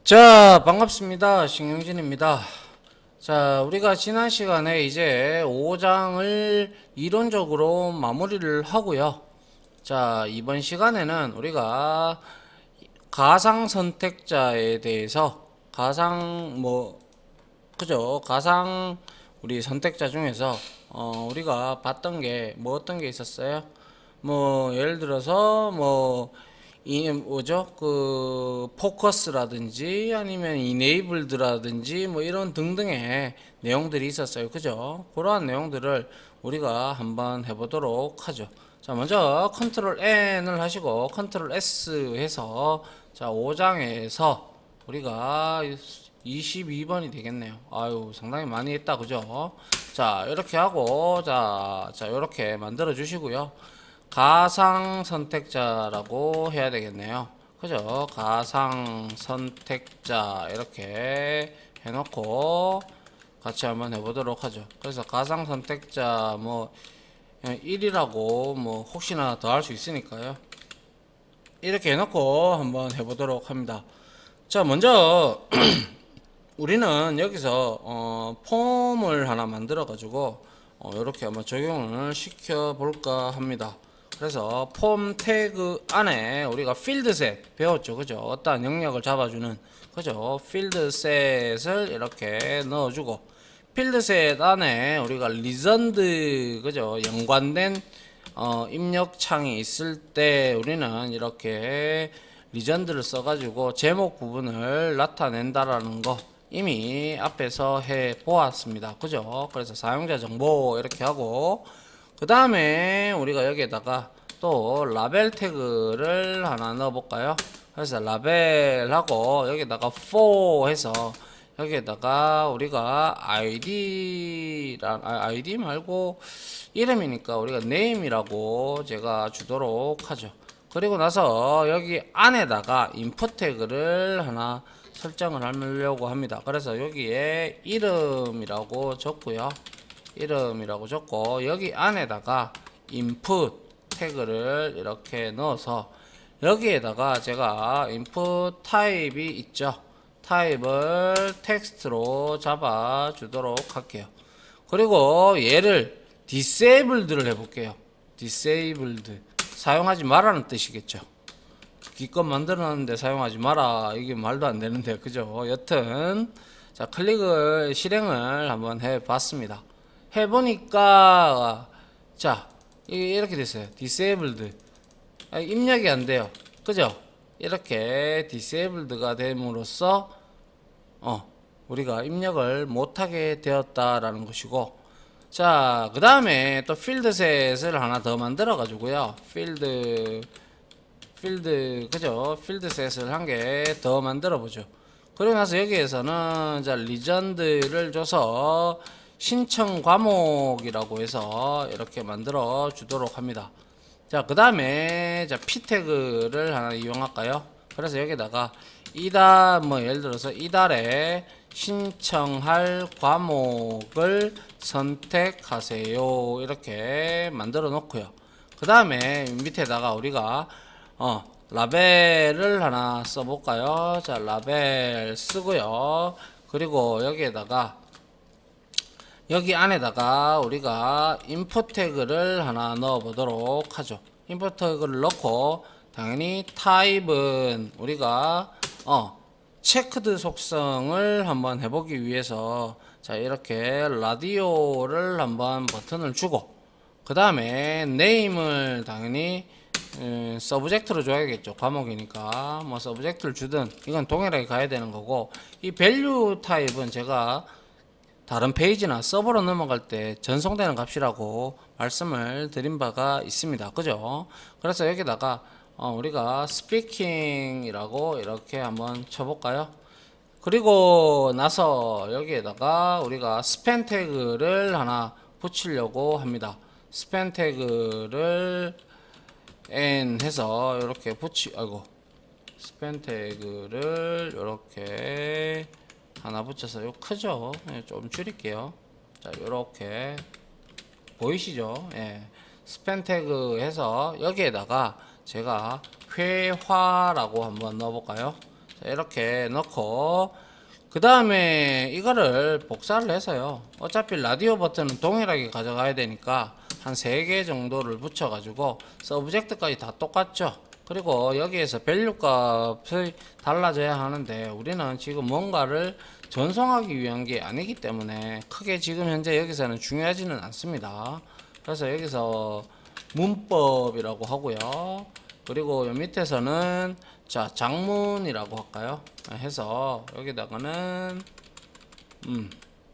자, 반갑습니다. 신경진입니다. 자, 우리가 지난 시간에 이제 5장을 이론적으로 마무리를 하고요. 자, 이번 시간에는 우리가 가상 선택자에 대해서 가상 우리 선택자 중에서 우리가 봤던 게 어떤 게 있었어요? 예를 들어서 이 뭐죠? 그 포커스라든지 아니면 이네이블드라든지 이런 등등의 내용들이 있었어요. 그죠? 그러한 내용들을 우리가 한번 해보도록 하죠. 자, 먼저 컨트롤 N을 하시고 컨트롤 S 해서 자, 5장에서 우리가 22번이 되겠네요. 아유, 상당히 많이 했다. 그죠? 자, 이렇게 하고 자, 이렇게 만들어 주시고요. 가상 선택자라고 해야 되겠네요. 그죠? 가상 선택자 이렇게 해놓고 같이 한번 해보도록 하죠. 그래서 가상 선택자 1이라고 혹시나 더 할 수 있으니까요. 이렇게 해놓고 한번 해보도록 합니다. 자, 먼저 우리는 여기서 폼을 하나 만들어 가지고 이렇게 한번 적용을 시켜 볼까 합니다. 그래서 폼 태그 안에 우리가 필드셋 배웠죠. 그죠? 어떠한 영역을 잡아주는, 그죠? 필드셋을 이렇게 넣어주고, 필드셋 안에 우리가 리전드, 그죠? 연관된 입력창이 있을 때 우리는 이렇게 리전드를 써가지고 제목 부분을 나타낸다라는 거 이미 앞에서 해 보았습니다. 그죠? 그래서 사용자 정보 이렇게 하고, 그 다음에 우리가 여기에다가 또 라벨 태그를 하나 넣어 볼까요? 그래서 라벨하고 여기다가 for 해서 여기에다가 우리가 ID 말고 이름이니까 우리가 name이라고 제가 주도록 하죠. 그리고 나서 여기 안에다가 input 태그를 하나 설정을 하려고 합니다. 그래서 여기에 이름이라고 적고요. 이름이라고 적고 여기 안에다가 input 태그를 이렇게 넣어서 여기에다가 제가 input 타입이 있죠. 타입을 텍스트로 잡아 주도록 할게요. 그리고 얘를 disabled를 해볼게요. disabled 사용하지 말라는 뜻이겠죠. 기껏 만들어놨는데 사용하지 마라, 이게 말도 안 되는데, 그죠? 여튼 자, 클릭을 실행을 한번 해봤습니다. 해보니까 자, 이렇게 됐어요. disabled 입력이 안 돼요. 그죠? 이렇게 disabled가 됨으로써 우리가 입력을 못하게 되었다라는 것이고, 자, 그 다음에 또 필드셋을 하나 더 만들어 가지고요. 그죠? 필드셋을 한 개 더 만들어 보죠. 그리고 나서 여기에서는 자, 리전드를 줘서 신청 과목이라고 해서 이렇게 만들어 주도록 합니다. 자, 그 다음에 자, p 태그를 하나 이용할까요? 그래서 여기다가 예를 들어서 이달에 신청할 과목을 선택하세요. 이렇게 만들어 놓고요. 그 다음에 밑에다가 우리가 라벨을 하나 써볼까요? 자, 라벨 쓰고요. 그리고 여기 안에다가 우리가 input 태그를 하나 넣어 보도록 하죠. input 태그를 넣고 당연히 타입은 우리가 체크드 속성을 한번 해보기 위해서 자, 이렇게 라디오를 한번 버튼을 주고, 그 다음에 name을 당연히 서브젝트로 줘야겠죠. 과목이니까 서브젝트를 주든 이건 동일하게 가야 되는 거고, 이 value 타입은 제가 다른 페이지나 서버로 넘어갈 때 전송되는 값이라고 말씀을 드린 바가 있습니다. 그죠? 그래서 여기다가 우리가 speaking이라고 이렇게 한번 쳐볼까요? 그리고 나서 여기에다가 우리가 스팬 태그를 하나 붙이려고 합니다. 스팬 태그를 n 해서 이렇게 스팬 태그를 이렇게 하나 붙여서 요 크죠? 예, 좀 줄일게요. 자, 요렇게 보이시죠? 예. 스팬 태그 해서 여기에다가 제가 회화라고 한번 넣어볼까요? 자, 이렇게 넣고 그 다음에 이거를 복사를 해서요. 어차피 라디오 버튼은 동일하게 가져가야 되니까 한 3개 정도를 붙여 가지고 서브젝트까지 다 똑같죠. 그리고 여기에서 밸류 값이 달라져야 하는데 우리는 지금 뭔가를 전송하기 위한 게 아니기 때문에 크게 지금 현재 여기서는 중요하지는 않습니다. 그래서 여기서 문법이라고 하고요. 그리고 요 밑에서는 자 장문이라고 할까요? 해서 여기다가는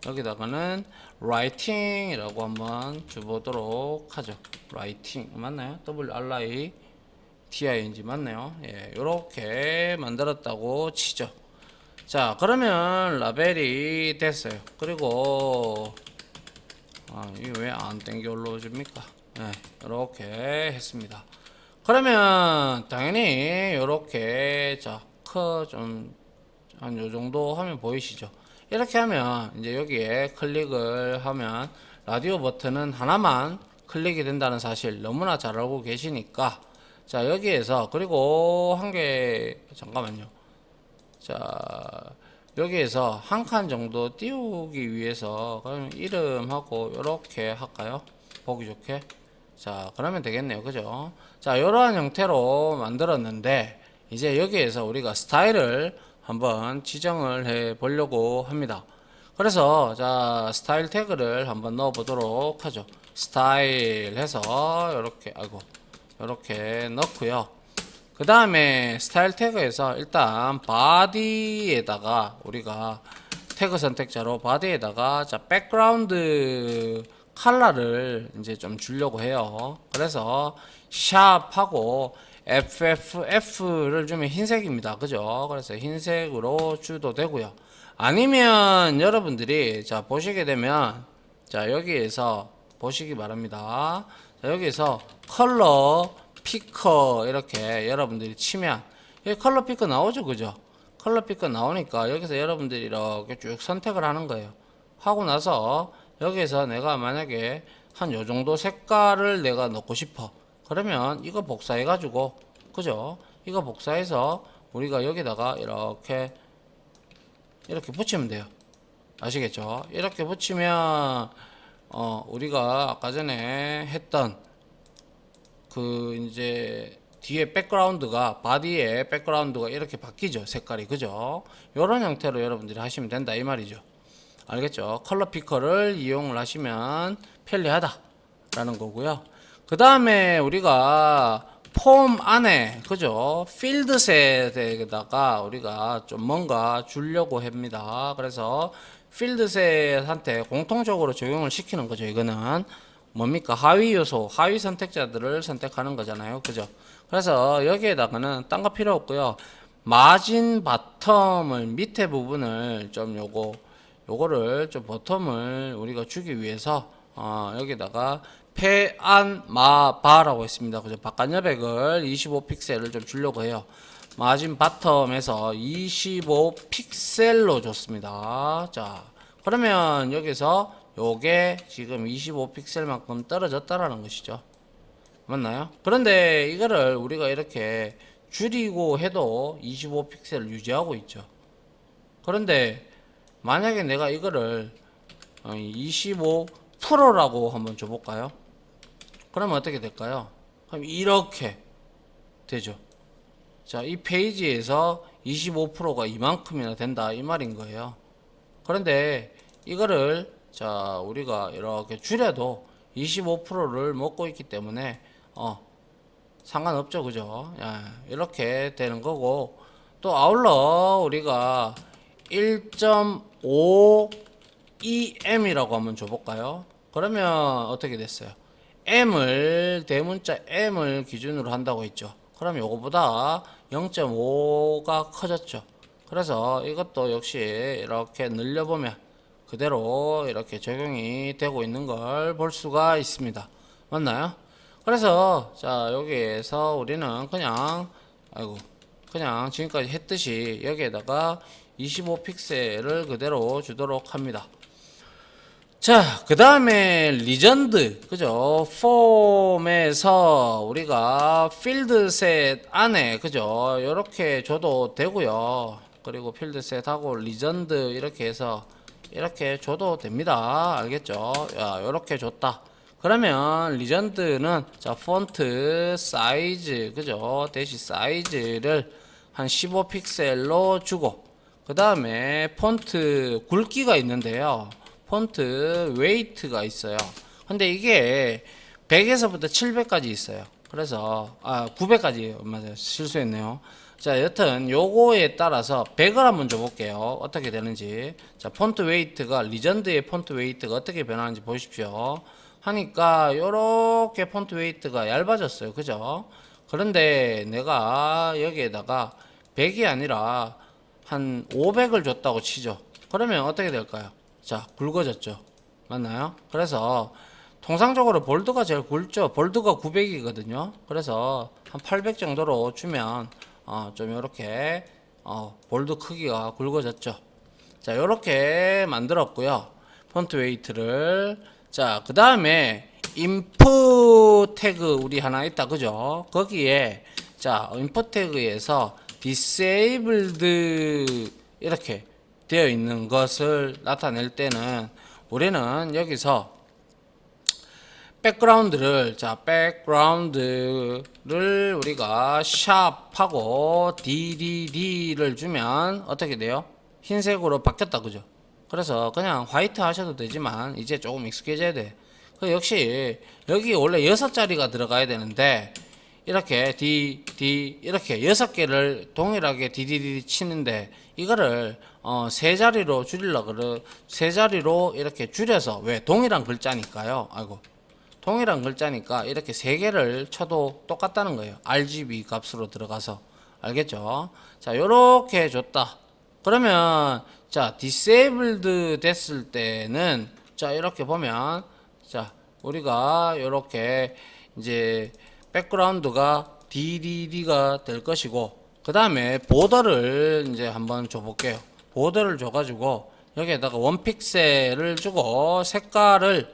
여기다가는 writing이라고 한번 줘보도록 하죠. writing 맞나요? WRITING 맞네요. 예, 요렇게 만들었다고 치죠. 자, 그러면 라벨이 됐어요. 그리고 이게 왜 안 땡겨 올라오십니까? 예, 이렇게 했습니다. 그러면 당연히 요렇게 자, 좀 한 요 정도 하면 보이시죠? 이렇게 하면 이제 여기에 클릭을 하면 라디오 버튼은 하나만 클릭이 된다는 사실 너무나 잘 알고 계시니까 자, 여기에서 그리고 한 개 잠깐만요. 자, 여기에서 한 칸 정도 띄우기 위해서 그러면 이름하고 이렇게 할까요? 보기 좋게. 자, 그러면 되겠네요. 그죠? 자, 이러한 형태로 만들었는데 이제 여기에서 우리가 스타일을 한번 지정을 해 보려고 합니다. 그래서 자, 스타일 태그를 한번 넣어 보도록 하죠. 스타일 해서 이렇게 넣고요. 그 다음에 스타일 태그에서 일단 바디에다가 우리가 태그 선택자로 바디에다가 자 백그라운드 컬러를 이제 좀 주려고 해요. 그래서 샵하고 FFF를 주면 흰색입니다. 그죠? 그래서 흰색으로 주도 되고요. 아니면 여러분들이 자 보시게 되면 자 여기에서 보시기 바랍니다. 자, 여기서 컬러 피커 이렇게 여러분들이 치면 여기 컬러 피커 나오죠. 그죠? 컬러 피커 나오니까 여기서 여러분들이 이렇게 쭉 선택을 하는 거예요. 하고 나서 여기서 내가 만약에 한 요 정도 색깔을 내가 넣고 싶어. 그러면 이거 복사해 가지고 그죠? 이거 복사해서 우리가 여기다가 이렇게 붙이면 돼요. 아시겠죠? 이렇게 붙이면 우리가 아까 전에 했던 그 이제 뒤에 백그라운드가 바디에 백그라운드가 이렇게 바뀌죠. 색깔이 그죠? 요런 형태로 여러분들이 하시면 된다 이 말이죠. 알겠죠? 컬러 피커를 이용을 하시면 편리하다 라는 거고요. 그 다음에 우리가 폼 안에 그죠? 필드셋에다가 우리가 좀 뭔가 주려고 합니다. 그래서 필드셋한테 공통적으로 적용을 시키는 거죠. 이거는 뭡니까? 하위 요소, 하위 선택자들을 선택하는 거잖아요. 그죠? 그래서 여기에다가는 딴 거 필요 없고요. 마진 바텀을 밑에 부분을 좀 요거를 좀 버텀을 우리가 주기 위해서 여기다가 페안마바라고 했습니다. 그죠? 바깥 여백을 25픽셀을 좀 주려고 해요. 마진 바텀에서 25픽셀로 줬습니다. 자, 그러면 여기서 요게 지금 25픽셀만큼 떨어졌다라는 것이죠. 맞나요? 그런데 이거를 우리가 이렇게 줄이고 해도 25픽셀을 유지하고 있죠. 그런데 만약에 내가 이거를 25%라고 한번 줘볼까요? 그러면 어떻게 될까요? 그럼 이렇게 되죠. 자, 이 페이지에서 25%가 이만큼이나 된다 이 말인 거예요. 그런데 이거를 자 우리가 이렇게 줄여도 25%를 먹고 있기 때문에 상관없죠. 그죠? 이렇게 되는 거고 또 아울러 우리가 1.5EM이라고 한번 줘볼까요? 그러면 어떻게 됐어요? M을 대문자 M을 기준으로 한다고 했죠. 그럼 요거보다 0.5가 커졌죠. 그래서 이것도 역시 이렇게 늘려보면 그대로 이렇게 적용이 되고 있는 걸 볼 수가 있습니다. 맞나요? 그래서 자 여기에서 우리는 그냥 지금까지 했듯이 여기에다가 25픽셀을 그대로 주도록 합니다. 자, 그 다음에 리전드, 그죠? 폼에서 우리가 필드셋 안에, 그죠? 이렇게 줘도 되고요. 그리고 필드셋하고 리전드 이렇게 해서 이렇게 줘도 됩니다. 알겠죠? 야, 이렇게 줬다. 그러면 리전드는 자, 폰트 사이즈, 그죠? 대시 사이즈를 한 15픽셀로 주고, 그 다음에 폰트 굵기가 있는데요. 폰트 웨이트가 있어요. 근데 이게 100에서부터 700까지 있어요. 그래서 900까지 맞아요. 실수했네요. 자, 여튼 요거에 따라서 100을 한번 줘볼게요. 어떻게 되는지. 자, 폰트 웨이트가 리전드의 폰트 웨이트가 어떻게 변하는지 보십시오. 하니까 요렇게 폰트 웨이트가 얇아졌어요. 그죠? 그런데 내가 여기에다가 100이 아니라 한 500을 줬다고 치죠. 그러면 어떻게 될까요? 자, 굵어졌죠. 맞나요? 그래서 통상적으로 볼드가 제일 굵죠. 볼드가 900이거든요. 그래서 한 800 정도로 주면 좀 이렇게 볼드 크기가 굵어졌죠. 자, 이렇게 만들었고요. 폰트 웨이트를. 자, 그 다음에 인풋 태그 우리 하나 있다, 그죠? 거기에 자, 인풋 태그에서 disabled 이렇게 되어 있는 것을 나타낼 때는 우리는 여기서 백그라운드를 자, 백그라운드를 우리가 샵하고 DDD를 주면 어떻게 돼요? 흰색으로 바뀌었다, 그죠? 그래서 그냥 화이트 하셔도 되지만 이제 조금 익숙해져야 돼. 그 역시 여기 원래 6자리가 들어가야 되는데 이렇게 이렇게 6개를 동일하게 DDD 치는데 이거를 3자리로 줄이려고 세 자리로 이렇게 줄여서 왜 동일한 글자니까요. 아이고. 동일한 글자니까 이렇게 3개를 쳐도 똑같다는 거예요. RGB 값으로 들어가서. 알겠죠? 자, 요렇게 줬다. 그러면 자, disabled 됐을 때는 자, 이렇게 보면 자, 우리가 요렇게 이제 백그라운드가 DDD가 될 것이고, 그 다음에 보더를 이제 한번 줘볼게요. 보더를 줘가지고 여기에다가 1픽셀을 주고 색깔을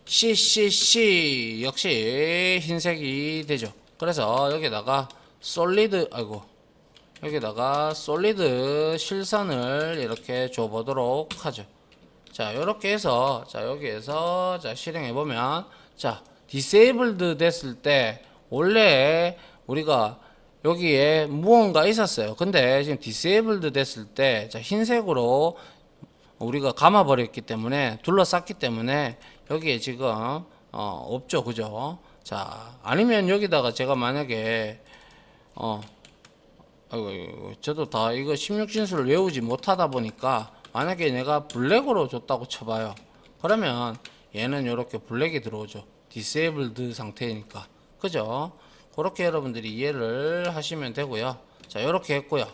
CCC 역시 흰색이 되죠. 그래서 여기다가 솔리드 여기다가 솔리드 실선을 이렇게 줘보도록 하죠. 자, 이렇게 해서 자, 여기에서 자, 실행해 보면 자, 디세이블드 됐을 때 원래 우리가 여기에 무언가 있었어요. 근데 지금 디세이블드 됐을 때 자, 흰색으로 우리가 감아 버렸기 때문에 둘러쌌기 때문에 여기에 지금 없죠. 그죠? 자, 아니면 여기다가 제가 만약에 저도 다 이거 16진수를 외우지 못하다 보니까 만약에 내가 블랙으로 줬다고 쳐봐요. 그러면 얘는 이렇게 블랙이 들어오죠. 디세이블드 상태니까. 그죠? 그렇게 여러분들이 이해를 하시면 되고요. 자, 이렇게 했고요.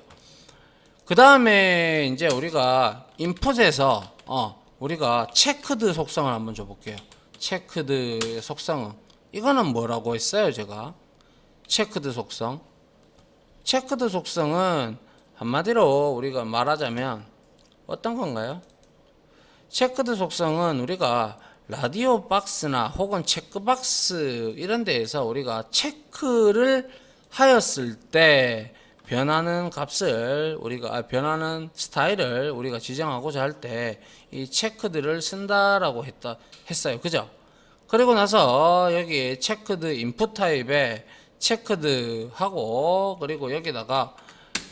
그 다음에 이제 우리가 인풋에서 우리가 체크드 속성을 한번 줘볼게요. 체크드 속성은 이거는 뭐라고 했어요? 제가 체크드 속성. 체크드 속성은 한마디로 우리가 말하자면 어떤 건가요? 체크드 속성은 우리가 라디오 박스나 혹은 체크박스 이런 데에서 우리가 체크를 하였을 때 변하는 값을 우리가 변하는 스타일을 우리가 지정하고자 할 때 이 체크드를 쓴다라고 했어요. 그죠? 그리고 나서 여기 체크드 인풋 타입에 체크드 하고 그리고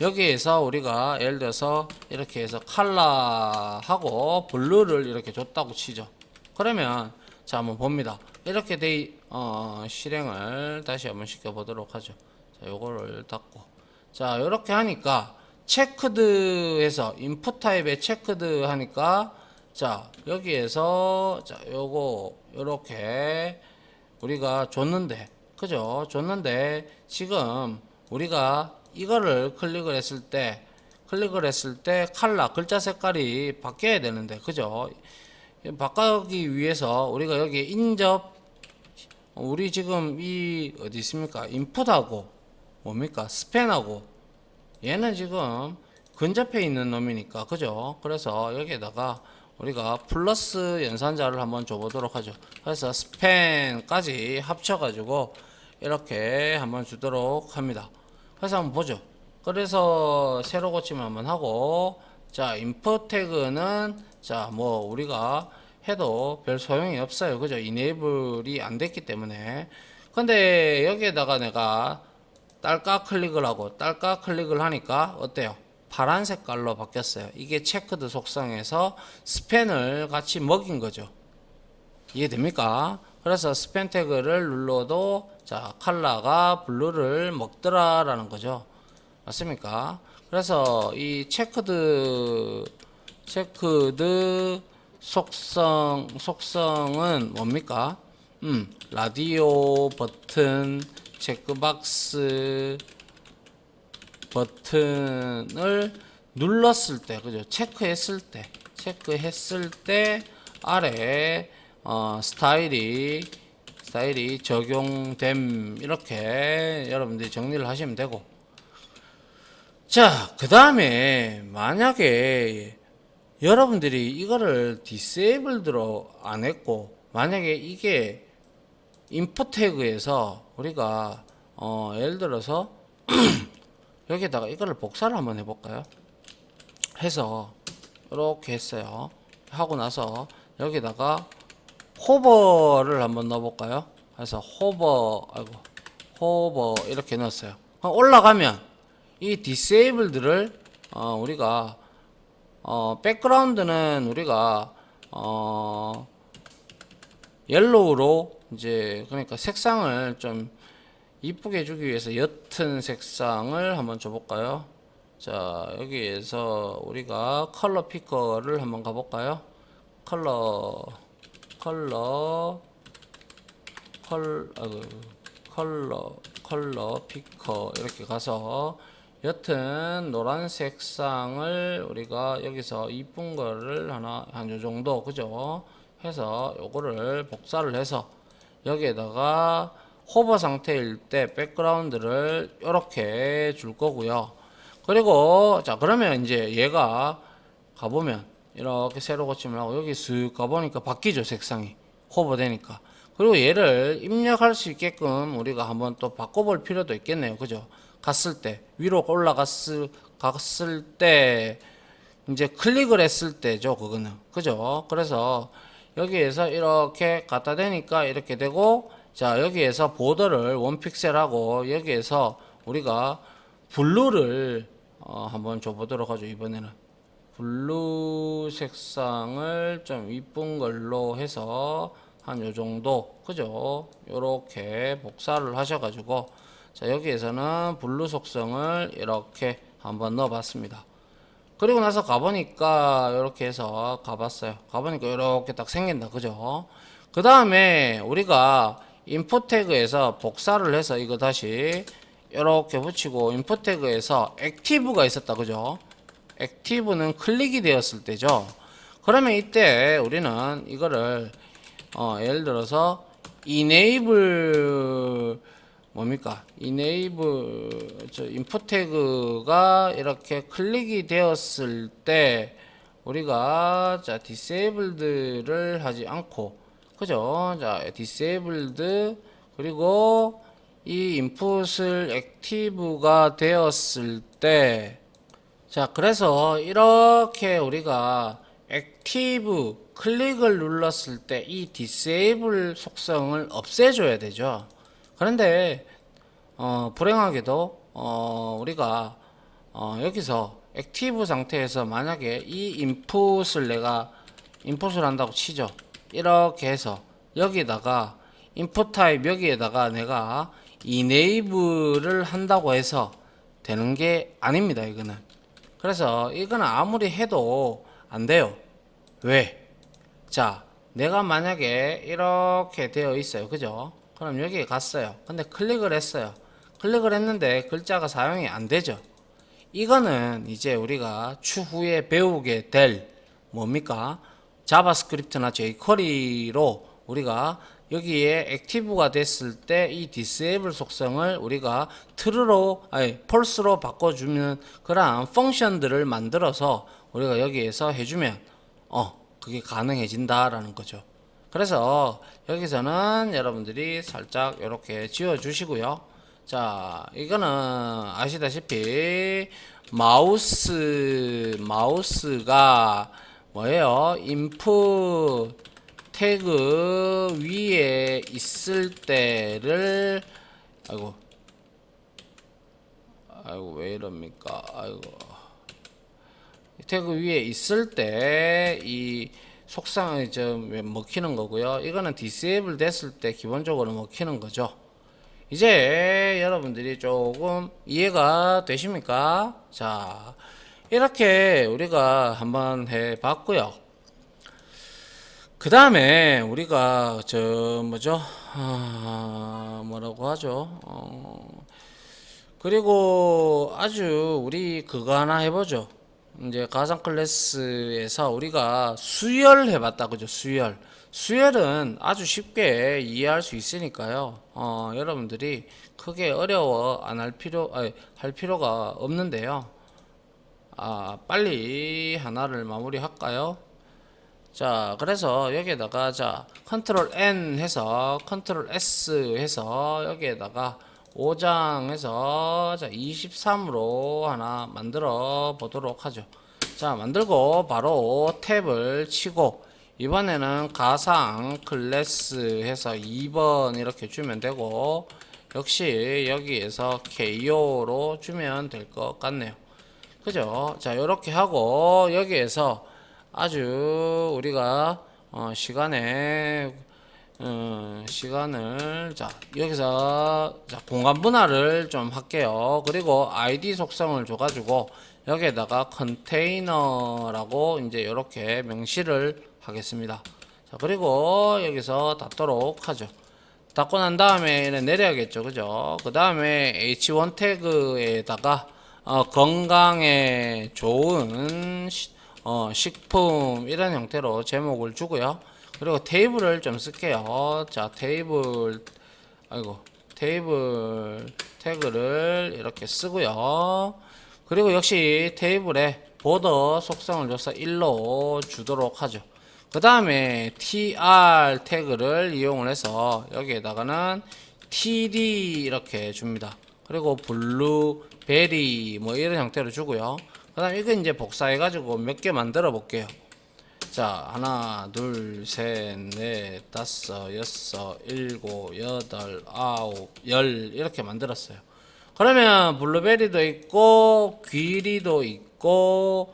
여기에서 우리가 예를 들어서 이렇게 해서 컬러하고 블루를 이렇게 줬다고 치죠. 그러면 자, 한번 봅니다. 이렇게 실행을 다시 한번 시켜 보도록 하죠. 자, 요거를 닫고 자, 요렇게 하니까 체크드에서 인풋 타입에 체크드 하니까 자, 여기에서 자, 요렇게 우리가 줬는데 그죠? 줬는데 지금 우리가 이거를 클릭을 했을 때 컬러 글자 색깔이 바뀌어야 되는데 그죠? 바꾸기 위해서 우리가 여기 인접 우리 지금 이 어디 있습니까? 인풋하고 뭡니까? 스팬하고 얘는 지금 근접해 있는 놈이니까 그죠? 그래서 여기에다가 우리가 플러스 연산자를 한번 줘보도록 하죠. 그래서 스팬까지 합쳐가지고 이렇게 한번 주도록 합니다. 그래서 한번 보죠. 그래서 세로 고침 한번 하고, 자, 인풋 태그는 자, 뭐 우리가 해도 별 소용이 없어요. 그죠? 이네이블이 안 됐기 때문에. 근데 여기에다가 내가 딸까 클릭을 하고 딸까 클릭을 하니까 어때요? 파란 색깔로 바뀌었어요. 이게 체크드 속성에서 스팬을 같이 먹인 거죠. 이해됩니까? 그래서 스팬 태그를 눌러도 자, 컬러가 블루를 먹더라 라는 거죠. 맞습니까? 그래서 이 체크드 속성은 뭡니까? 라디오 버튼, 체크박스 버튼을 눌렀을 때, 그죠? 체크했을 때 아래 스타일이 적용됨, 이렇게 여러분들이 정리를 하시면 되고, 자, 그 다음에 만약에 여러분들이 이거를 디세이블드로 안 했고, 만약에 이게 인풋 태그에서 우리가 예를 들어서 여기에다가 이거를 복사를 한번 해볼까요? 해서 이렇게 했어요. 하고 나서 여기다가 호버를 한번 넣어볼까요? 그래서 호버 이렇게 넣었어요. 올라가면 이 디세이블드를 우리가 백그라운드는 우리가 옐로우로 이제 그러니까 색상을 좀 이쁘게 해주기 위해서 옅은 색상을 한번 줘볼까요? 자, 여기에서 우리가 컬러 피커를 한번 가볼까요? 컬러 피커 이렇게 가서 옅은 노란 색상을 우리가 여기서 이쁜 거를 하나 한 요 정도, 그죠? 해서 요거를 복사를 해서 여기에다가 호버 상태일 때 백그라운드를 이렇게 줄 거고요. 그리고 자, 그러면 이제 얘가 가보면 이렇게 세로 고침을 하고 여기 쓱 가보니까 바뀌죠, 색상이. 호버 되니까. 그리고 얘를 입력할 수 있게끔 우리가 한번 또 바꿔볼 필요도 있겠네요. 그죠? 갔을 때, 위로 갔을 때, 이제 클릭을 했을 때죠, 그거는. 그죠? 그래서 여기에서 이렇게 갖다 대니까 이렇게 되고, 자, 여기에서 보더를 1픽셀하고 여기에서 우리가 블루를 한번 줘보도록 하죠. 이번에는 블루 색상을 좀 이쁜 걸로 해서 한 요정도, 그죠? 요렇게 복사를 하셔가지고, 자, 여기에서는 블루 속성을 이렇게 한번 넣어 봤습니다. 그리고 나서 가보니까 이렇게 해서 가봤어요. 가보니까 이렇게 딱 생긴다, 그죠? 그 다음에 우리가 인풋 태그에서 복사를 해서 이거 다시 이렇게 붙이고, 인풋 태그에서 액티브가 있었다, 그죠? 액티브는 클릭이 되었을 때죠. 그러면 이때 우리는 이거를 예를 들어서 enable 뭡니까? enable 인풋 태그가 이렇게 클릭이 되었을 때 우리가 자 disabled를 하지 않고, 그죠? 자 disableded, 그리고 이 인풋을 액티브가 되었을 때, 자 그래서 이렇게 우리가 액티브 클릭을 눌렀을 때 이 disable 속성을 없애줘야 되죠. 그런데 불행하게도 우리가 여기서 액티브 상태에서 만약에 이 인풋을 내가 인풋을 한다고 치죠. 이렇게 해서 여기다가 인풋 타입 여기에다가 내가 enable을 한다고 해서 되는 게 아닙니다, 이거는. 그래서 이거는 아무리 해도 안 돼요. 왜? 자, 내가 만약에 이렇게 되어 있어요, 그죠? 그럼 여기에 갔어요. 근데 클릭을 했어요. 클릭을 했는데 글자가 사용이 안 되죠. 이거는 이제 우리가 추후에 배우게 될 뭡니까? 자바스크립트나 jQuery로 우리가 여기에 액티브가 됐을 때 이 disable 속성을 우리가 true로 false로 바꿔주면 그러한 펑션들을 만들어서 우리가 여기에서 해주면 그게 가능해진다라는 거죠. 그래서 여기서는 여러분들이 살짝 이렇게 지워 주시고요. 자, 이거는 아시다시피 마우스가 뭐예요? 인풋 태그 위에 있을 때를 아이고 왜 이럽니까? 아이고 태그 위에 있을 때 이 속성이 좀 먹히는 거고요. 이거는 디세이블 됐을 때 기본적으로 먹히는 거죠. 이제 여러분들이 조금 이해가 되십니까? 자, 이렇게 우리가 한번 해 봤고요. 그 다음에 우리가 뭐죠? 뭐라고 하죠? 그리고 아주 우리 그거 하나 해보죠. 이제 가상 클래스에서 우리가 수열 해봤다, 그죠? 수열은 아주 쉽게 이해할 수 있으니까요. 여러분들이 크게 어려워 안 할 할 필요가 없는데요. 빨리 하나를 마무리 할까요? 자, 그래서 여기에다가 자 컨트롤 N 해서 컨트롤 S 해서 여기에다가 5장 해서 자 23으로 하나 만들어 보도록 하죠. 자, 만들고 바로 탭을 치고 이번에는 가상 클래스 해서 2번 이렇게 주면 되고, 역시 여기에서 KO로 주면 될 것 같네요. 그죠? 자, 이렇게 하고 여기에서 아주 우리가 시간을 자 여기서 자 공간 분할을 좀 할게요. 그리고 ID 속성을 줘가지고 여기에다가 컨테이너라고 이제 이렇게 명시를 하겠습니다. 자, 그리고 여기서 닫도록 하죠. 닫고 난 다음에 내려야겠죠, 그죠? 그 다음에 H1 태그에다가 건강에 좋은 식품 이런 형태로 제목을 주고요. 그리고 테이블을 좀 쓸게요. 자, 테이블 태그를 이렇게 쓰고요. 그리고 역시 테이블에 보더 속성을 줘서 1로 주도록 하죠. 그 다음에 tr 태그를 이용을 해서 여기에다가는 td 이렇게 줍니다. 그리고 블루베리 뭐 이런 형태로 주고요. 그 다음에 이거 이제 복사해 가지고 몇 개 만들어 볼게요. 자, 하나, 둘, 셋, 넷, 다섯, 여섯, 일곱, 여덟, 아홉, 열 이렇게 만들었어요. 그러면 블루베리도 있고 귀리도 있고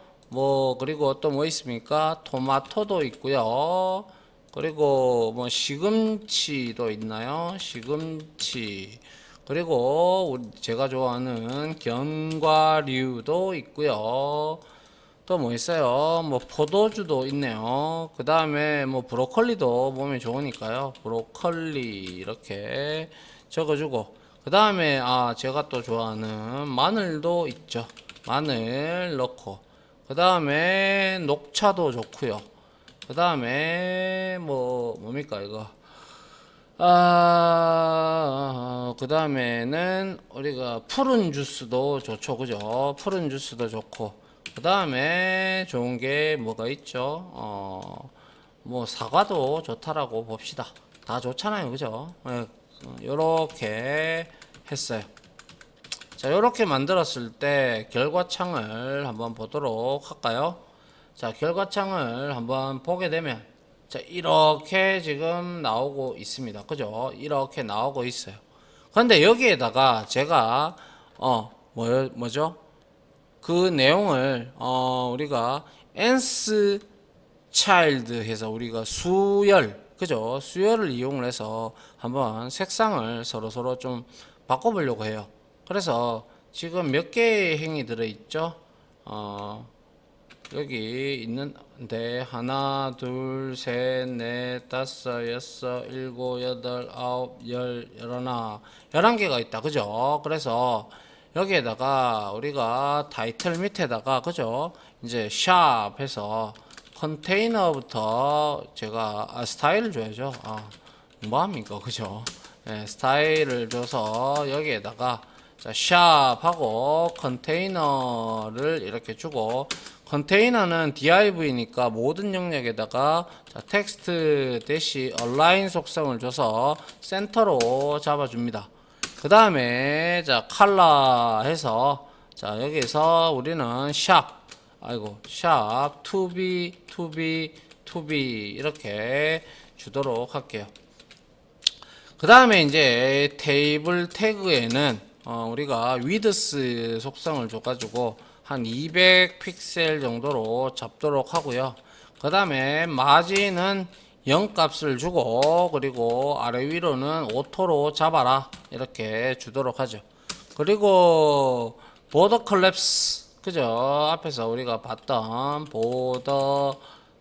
그리고 또 뭐 있습니까? 토마토도 있고요. 그리고 뭐 시금치도 있나요? 시금치. 그리고 제가 좋아하는 견과류도 있고요. 또 뭐 있어요? 뭐 포도주도 있네요. 그 다음에 뭐 브로콜리도 몸에 좋으니까요. 브로콜리 이렇게 적어주고, 그 다음에 제가 또 좋아하는 마늘도 있죠. 마늘 넣고, 그 다음에 녹차도 좋고요. 그 다음에 뭡니까 이거? 그 다음에는 우리가 푸른 주스도 좋죠, 그죠? 푸른 주스도 좋고, 그 다음에 좋은 게 뭐가 있죠? 사과도 좋다라고 봅시다. 다 좋잖아요, 그죠? 요렇게 했어요. 자, 요렇게 만들었을 때 결과창을 한번 보도록 할까요? 자, 결과창을 한번 보게 되면 자, 이렇게 지금 나오고 있습니다. 그죠? 이렇게 나오고 있어요. 그런데 여기에다가 제가 뭐죠? 그 내용을 우리가 nth child 해서 우리가 그죠? 수열을 이용을 해서 한번 색상을 서로 좀 바꿔보려고 해요. 그래서 지금 몇 개의 행이 들어있죠? 여기 있는데 하나, 둘, 셋, 넷, 다섯, 여섯, 일곱, 여덟, 아홉, 열, 열하나, 11개가 있다. 그죠? 그래서 여기에다가 우리가 타이틀 밑에다가 그죠? 이제 샵 해서 컨테이너부터 제가 스타일을 줘야죠. 뭐합니까? 그죠? 네, 스타일을 줘서 여기에다가 자, 샵하고 컨테이너를 이렇게 주고, 컨테이너는 div니까 모든 영역에다가 자, 텍스트 대시 align 속성을 줘서 센터로 잡아줍니다. 그 다음에 자 컬러 해서 자 여기서 우리는 샵 to be 이렇게 주도록 할게요. 그 다음에 이제 테이블 태그에는 우리가 width 속성을 줘가지고 한 200 픽셀 정도로 잡도록 하고요. 그 다음에 마진은 0 값을 주고 그리고 아래 위로는 오토로 잡아라 이렇게 주도록 하죠. 그리고 보더 컬랩스 그죠? 앞에서 우리가 봤던 보더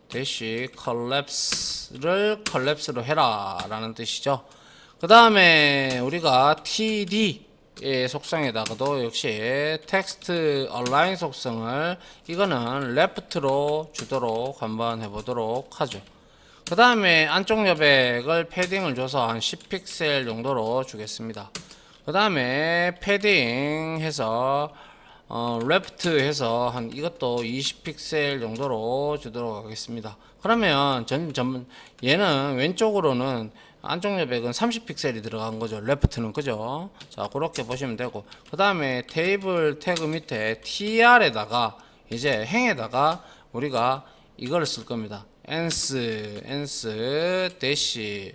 대시 컬랩스를 컬랩스로 해라 라는 뜻이죠. 그 다음에 우리가 td의 속성에다가도 역시 텍스트 align 속성을 이거는 left로 주도록 한번 해보도록 하죠. 그 다음에 안쪽 여백을 패딩을 줘서 한 10픽셀 정도로 주겠습니다. 그 다음에 패딩 해서 레프트 해서 한 이것도 20픽셀 정도로 주도록 하겠습니다. 그러면 얘는 왼쪽으로는 안쪽 여백은 30픽셀이 들어간 거죠. 레프트는 그죠? 자, 그렇게 보시면 되고. 그 다음에 테이블 태그 밑에 tr에다가 이제 행에다가 우리가 이걸 쓸 겁니다. ans 대시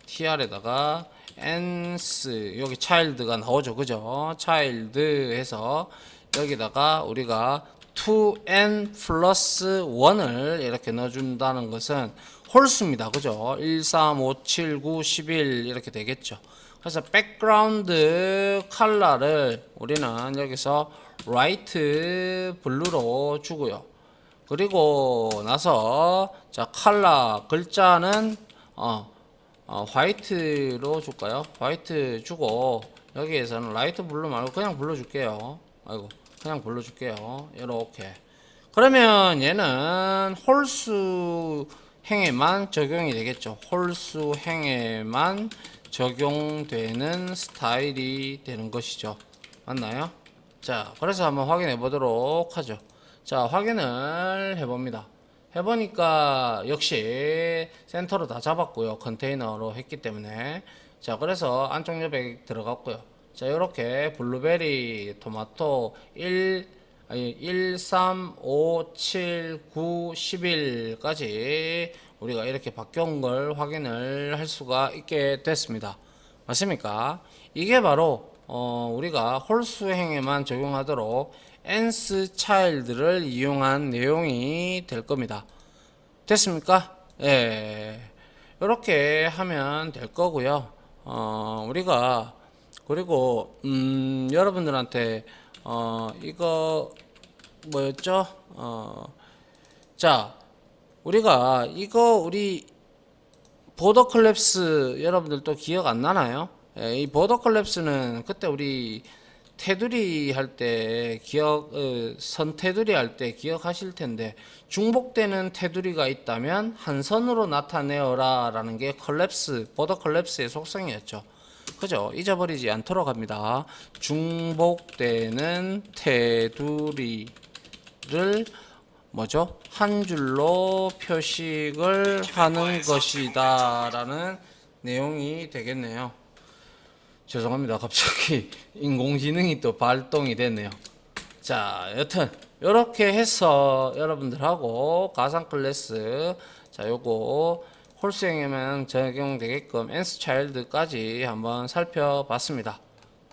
tr에다가 ans 여기 child가 나오죠. 그죠? child 해서 여기다가 우리가 2n 플러스 1을 이렇게 넣어준다는 것은 홀수입니다. 그죠? 1, 3, 5, 7, 9, 11 이렇게 되겠죠. 그래서 백그라운드 컬러를 우리는 여기서 라이트 블루로 주고요. 그리고 나서 자 컬러 글자는 화이트로 줄까요? 화이트 주고 여기에서는 라이트 블루 말고 그냥 블루 줄게요. 그냥 블루 줄게요. 이렇게. 그러면 얘는 홀수 행에만 적용이 되겠죠. 홀수 행에만 적용되는 스타일이 되는 것이죠. 맞나요? 자, 그래서 한번 확인해 보도록 하죠. 자, 확인을 해봅니다. 해보니까 역시 센터로 다 잡았고요. 컨테이너로 했기 때문에. 자, 그래서 안쪽 여백 들어갔고요. 자, 이렇게 블루베리 토마토 1, 3, 5, 7, 9, 11까지 우리가 이렇게 바뀐 걸 확인을 할 수가 있게 됐습니다. 맞습니까? 이게 바로 우리가 홀수행에만 적용하도록 ans child를 이용한 내용이 될 겁니다. 됐습니까? 예. 이렇게 하면 될 거고요. 우리가 그리고 여러분들한테 이거 뭐였죠? 자, 우리가 이거 우리 보더 컬랩스 여러분들 또 기억 안 나나요? 이 보더 컬랩스는 그때 우리 테두리 할 때 선 테두리 할 때 기억하실 텐데 중복되는 테두리가 있다면 한 선으로 나타내어라 라는 게 보더 컬랩스의 속성이었죠. 그죠? 잊어버리지 않도록 합니다. 중복되는 테두리를 뭐죠? 한 줄로 표식을 하는 것이다 라는 내용이 되겠네요. 죄송합니다. 갑자기 인공지능이 또 발동이 됐네요. 자, 여튼 이렇게 해서 여러분들하고 가상 클래스 자 요거 홀수행에만 적용되게끔 ans child까지 한번 살펴봤습니다.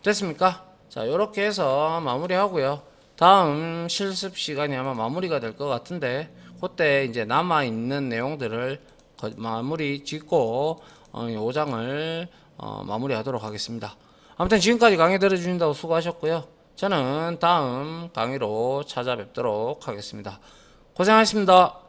됐습니까? 자, 이렇게 해서 마무리하고요. 다음 실습 시간이 아마 마무리가 될 것 같은데 그때 이제 남아 있는 내용들을 마무리 짓고 5장을 마무리하도록 하겠습니다. 아무튼 지금까지 강의 들어주신다고 수고하셨고요. 저는 다음 강의로 찾아뵙도록 하겠습니다. 고생하셨습니다.